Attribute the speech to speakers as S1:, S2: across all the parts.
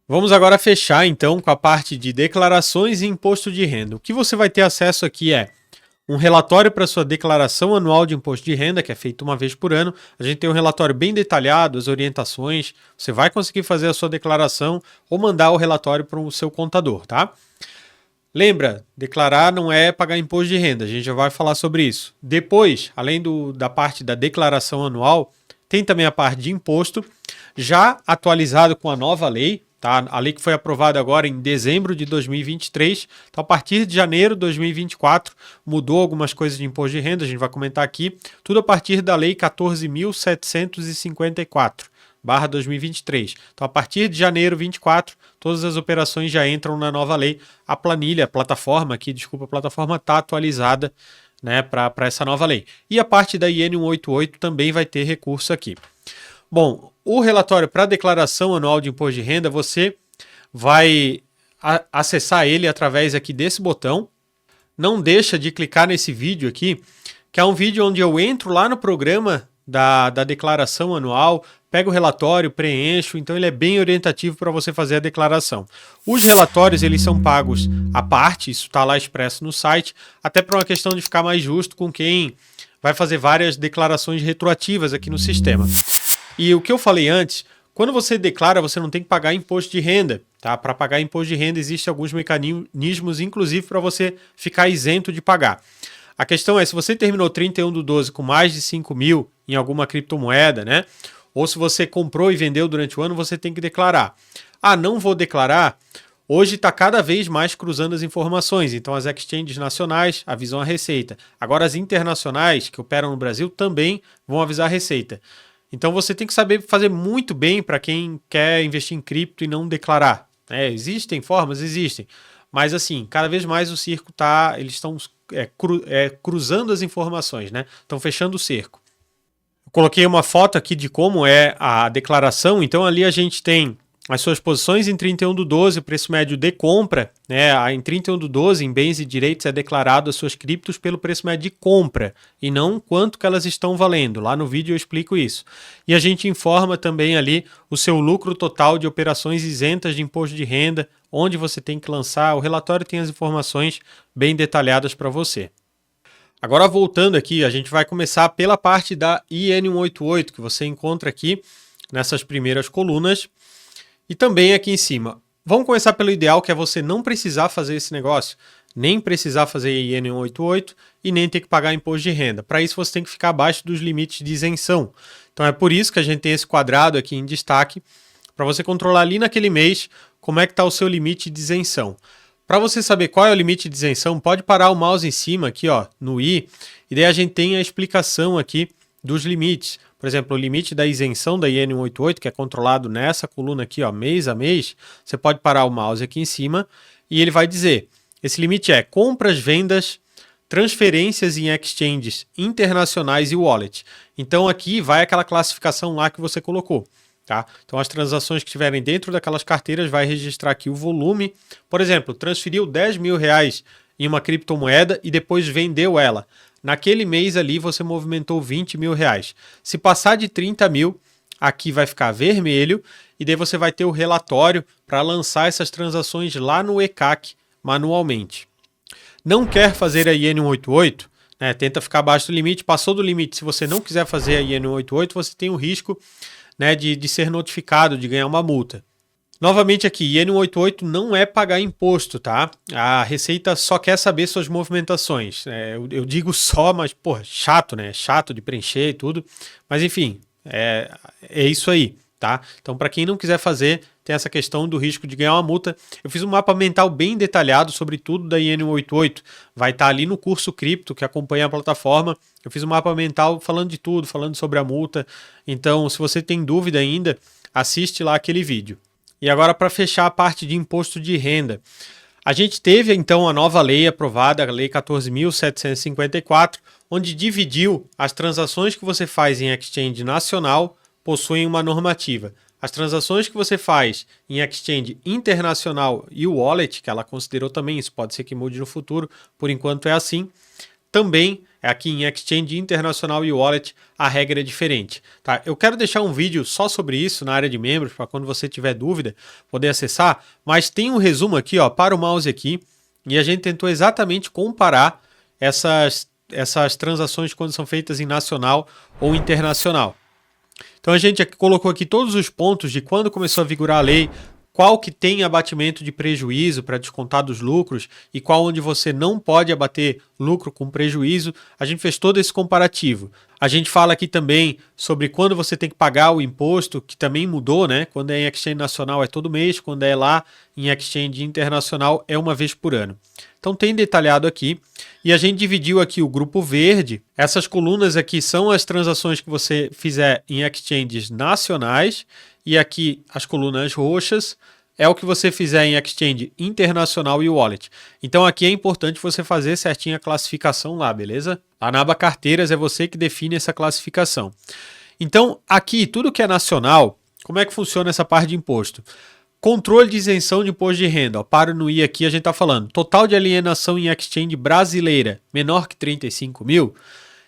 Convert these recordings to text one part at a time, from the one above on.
S1: Vamos agora fechar então com a parte de declarações e imposto de renda. O que você vai ter acesso aqui é um relatório para sua declaração anual de imposto de renda, que é feito uma vez por ano. A gente tem um relatório bem detalhado, as orientações. Você vai conseguir fazer a sua declaração ou mandar o relatório para o seu contador, tá? Lembra, declarar não é pagar imposto de renda, a gente já vai falar sobre isso. Depois, além da parte da declaração anual, tem também a parte de imposto, já atualizado com a nova lei, tá? A lei que foi aprovada agora em dezembro de 2023, então a partir de janeiro de 2024 mudou algumas coisas de imposto de renda, a gente vai comentar aqui, tudo a partir da lei 14.754. 2023. Então, a partir de janeiro 24, todas as operações já entram na nova lei. A planilha, a plataforma aqui, desculpa, a plataforma está atualizada, né, para essa nova lei. E a parte da IN 188 também vai ter recurso aqui. Bom, o relatório para declaração anual de imposto de renda, você vai acessar ele através aqui desse botão. Não deixa de clicar nesse vídeo aqui, que é um vídeo onde eu entro lá no programa da declaração anual, pego o relatório, preencho, então ele é bem orientativo para você fazer a declaração. Os relatórios eles são pagos à parte, isso está lá expresso no site, até para uma questão de ficar mais justo com quem vai fazer várias declarações retroativas aqui no sistema. E o que eu falei antes, quando você declara, você não tem que pagar imposto de renda, tá? Para pagar imposto de renda existem alguns mecanismos, inclusive para você ficar isento de pagar. A questão é, se você terminou 31/12 com mais de 5 mil em alguma criptomoeda, né? Ou se você comprou e vendeu durante o ano, você tem que declarar. Ah, não vou declarar? Hoje está cada vez mais cruzando as informações. Então, as exchanges nacionais avisam a Receita. Agora, as internacionais, que operam no Brasil, também vão avisar a Receita. Então, você tem que saber fazer muito bem para quem quer investir em cripto e não declarar. Existem formas? Existem. Mas, assim, cada vez mais o circo está... Eles estão cruzando as informações, né? Estão fechando o cerco. Coloquei uma foto aqui de como é a declaração, então ali a gente tem as suas posições em 31/12, o preço médio de compra, né? Em 31/12, em bens e direitos, é declarado as suas criptos pelo preço médio de compra e não quanto que elas estão valendo. Lá no vídeo eu explico isso. E a gente informa também ali o seu lucro total de operações isentas de imposto de renda, onde você tem que lançar. O relatório tem as informações bem detalhadas para você. Agora voltando aqui, a gente vai começar pela parte da IN 188, que você encontra aqui nessas primeiras colunas e também aqui em cima. Vamos começar pelo ideal, que é você não precisar fazer esse negócio, nem precisar fazer IN 188 e nem ter que pagar imposto de renda. Para isso você tem que ficar abaixo dos limites de isenção. Então é por isso que a gente tem esse quadrado aqui em destaque, para você controlar ali naquele mês como é que está o seu limite de isenção. Para você saber qual é o limite de isenção, pode parar o mouse em cima aqui, ó, no i, e daí a gente tem a explicação aqui dos limites. Por exemplo, o limite da isenção da IN 188, que é controlado nessa coluna aqui, ó, mês a mês, você pode parar o mouse aqui em cima e ele vai dizer, esse limite é compras, vendas, transferências em exchanges internacionais e wallet. Então aqui vai aquela classificação lá que você colocou. Tá? Então as transações que estiverem dentro daquelas carteiras vai registrar aqui o volume. Por exemplo, transferiu 10 mil reais em uma criptomoeda e depois vendeu ela. Naquele mês ali você movimentou 20 mil reais. Se passar de 30 mil, aqui vai ficar vermelho e daí você vai ter o relatório para lançar essas transações lá no ECAC manualmente. Não quer fazer a IN 188? Né? Tenta ficar abaixo do limite. Passou do limite, se você não quiser fazer a IN 188, você tem o risco, né, de ser notificado, de ganhar uma multa. Novamente aqui, IN 188 não é pagar imposto, tá? A Receita só quer saber suas movimentações. Eu digo só, mas, pô, chato, né? Chato de preencher e tudo. Mas, enfim, é isso aí, tá? Então, para quem não quiser fazer, tem essa questão do risco de ganhar uma multa. Eu fiz um mapa mental bem detalhado sobre tudo da IN 188. Vai estar ali no curso cripto que acompanha a plataforma. Eu fiz um mapa mental falando de tudo, falando sobre a multa. Então, se você tem dúvida ainda, assiste lá aquele vídeo. E agora, para fechar a parte de imposto de renda. A gente teve, então, a nova lei aprovada, a Lei 14.754, onde dividiu as transações que você faz em exchange nacional, possuem uma normativa. As transações que você faz em exchange internacional e o wallet, que ela considerou também, isso pode ser que mude no futuro, por enquanto é assim, também aqui em Exchange Internacional e Wallet a regra é diferente. Tá? Eu quero deixar um vídeo só sobre isso na área de membros, para quando você tiver dúvida, poder acessar, mas tem um resumo aqui, ó, para o mouse aqui, e a gente tentou exatamente comparar essas transações quando são feitas em nacional ou internacional. Então a gente colocou aqui todos os pontos de quando começou a vigorar a lei, qual que tem abatimento de prejuízo para descontar dos lucros e qual onde você não pode abater lucro com prejuízo. A gente fez todo esse comparativo. A gente fala aqui também sobre quando você tem que pagar o imposto, que também mudou, né? Quando é em exchange nacional é todo mês, quando é lá em exchange internacional é uma vez por ano. Então tem detalhado aqui. E a gente dividiu aqui o grupo verde. Essas colunas aqui são as transações que você fizer em exchanges nacionais. E aqui as colunas roxas é o que você fizer em exchange internacional e wallet. Então aqui é importante você fazer certinho a classificação lá, beleza? Lá na aba carteiras é você que define essa classificação. Então aqui tudo que é nacional, como é que funciona essa parte de imposto? Controle de isenção de imposto de renda. Ó, para no I aqui a gente está falando. Total de alienação em exchange brasileira menor que 35 mil.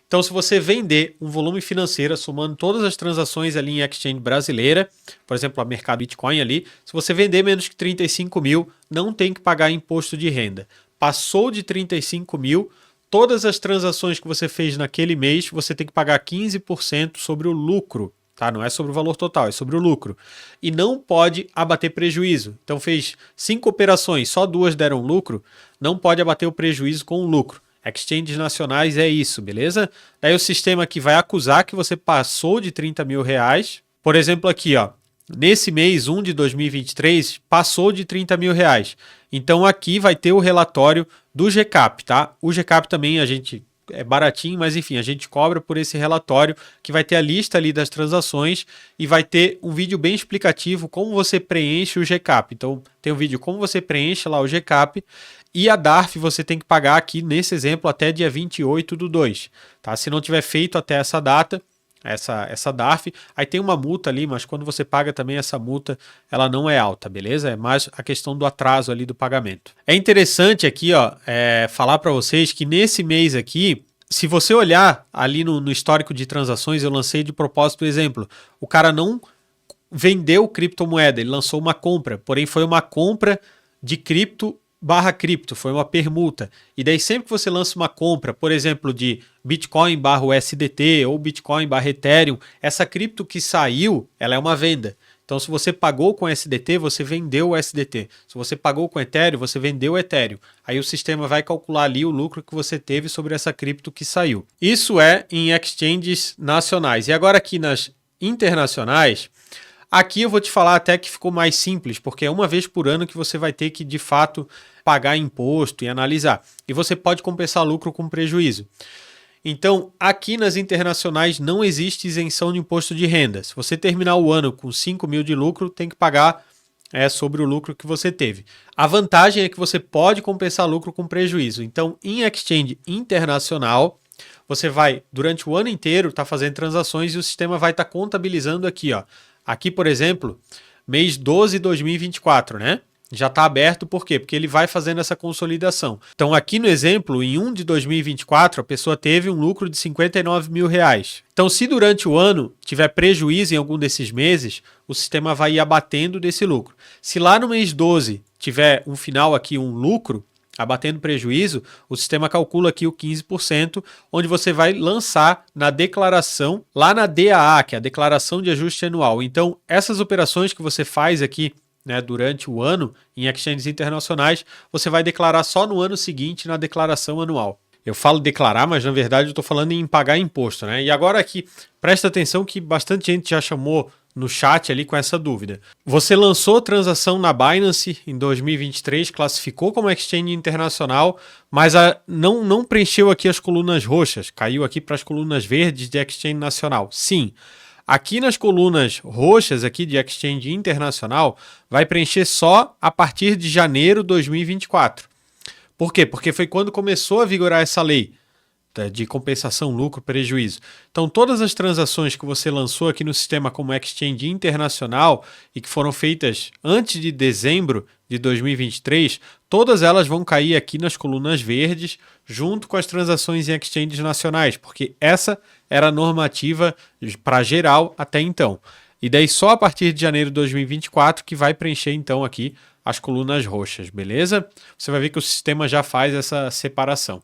S1: Então, se você vender um volume financeiro, somando todas as transações ali em exchange brasileira, por exemplo, a mercado Bitcoin ali, se você vender menos que 35 mil, não tem que pagar imposto de renda. Passou de 35 mil, todas as transações que você fez naquele mês, você tem que pagar 15% sobre o lucro. Tá? Não é sobre o valor total, é sobre o lucro. E não pode abater prejuízo. Então, fez 5 operações, só 2 deram lucro, não pode abater o prejuízo com o lucro. Exchanges nacionais é isso, beleza? Daí o sistema aqui vai acusar que você passou de 30 mil reais. Por exemplo aqui, ó, nesse mês 1 de 2023, passou de 30 mil reais. Então aqui vai ter o relatório do GCAP, tá? O GCAP também a gente é baratinho, mas enfim, a gente cobra por esse relatório que vai ter a lista ali das transações e vai ter um vídeo bem explicativo como você preenche o GCAP. Então tem um vídeo como você preenche lá o GCAP. E a DARF você tem que pagar aqui, nesse exemplo, até dia 28/2. Tá? Se não tiver feito até essa data, essa DARF, aí tem uma multa ali, mas quando você paga também essa multa, ela não é alta, beleza? É mais a questão do atraso ali do pagamento. É interessante aqui, ó, falar para vocês que nesse mês aqui, se você olhar ali no histórico de transações, eu lancei de propósito o exemplo, o cara não vendeu criptomoeda, ele lançou uma compra, porém foi uma compra de cripto / cripto, foi uma permuta. E daí sempre que você lança uma compra, por exemplo, de Bitcoin / USDT ou Bitcoin / Ethereum, essa cripto que saiu, ela é uma venda. Então se você pagou com USDT, você vendeu o USDT. Se você pagou com Ethereum, você vendeu o Ethereum. Aí o sistema vai calcular ali o lucro que você teve sobre essa cripto que saiu. Isso é em exchanges nacionais. E agora aqui nas internacionais, aqui eu vou te falar até que ficou mais simples, porque é uma vez por ano que você vai ter que, de fato, pagar imposto e analisar. E você pode compensar lucro com prejuízo. Então, aqui nas internacionais não existe isenção de imposto de renda. Se você terminar o ano com 5 mil de lucro, tem que pagar sobre o lucro que você teve. A vantagem é que você pode compensar lucro com prejuízo. Então, em exchange internacional, você vai, durante o ano inteiro, estar fazendo transações e o sistema vai estar contabilizando aqui, ó. Aqui, por exemplo, mês 12 de 2024, né? Já está aberto, por quê? Porque ele vai fazendo essa consolidação. Então, aqui no exemplo, em 1 de 2024, a pessoa teve um lucro de 59 mil reais. Então, se durante o ano tiver prejuízo em algum desses meses, o sistema vai ir abatendo desse lucro. Se lá no mês 12 tiver um final aqui, um lucro, abatendo prejuízo, o sistema calcula aqui o 15%, onde você vai lançar na declaração, lá na DAA, que é a Declaração de Ajuste Anual. Então, essas operações que você faz aqui, né, durante o ano, em exchanges internacionais, você vai declarar só no ano seguinte na declaração anual. Eu falo declarar, mas na verdade eu estou falando em pagar imposto, né? E agora aqui, presta atenção que bastante gente já chamou no chat ali com essa dúvida. Você lançou transação na Binance em 2023, classificou como exchange internacional, mas não preencheu aqui as colunas roxas, caiu aqui para as colunas verdes de exchange nacional. Sim. Aqui nas colunas roxas aqui de exchange internacional, vai preencher só a partir de janeiro de 2024. Por quê? Porque foi quando começou a vigorar essa lei de compensação, lucro, prejuízo. Então, todas as transações que você lançou aqui no sistema como exchange internacional e que foram feitas antes de dezembro de de 2023, todas elas vão cair aqui nas colunas verdes, junto com as transações em exchanges nacionais, porque essa era a normativa para geral até então. E daí só a partir de janeiro de 2024 que vai preencher então aqui as colunas roxas, beleza? Você vai ver que o sistema já faz essa separação.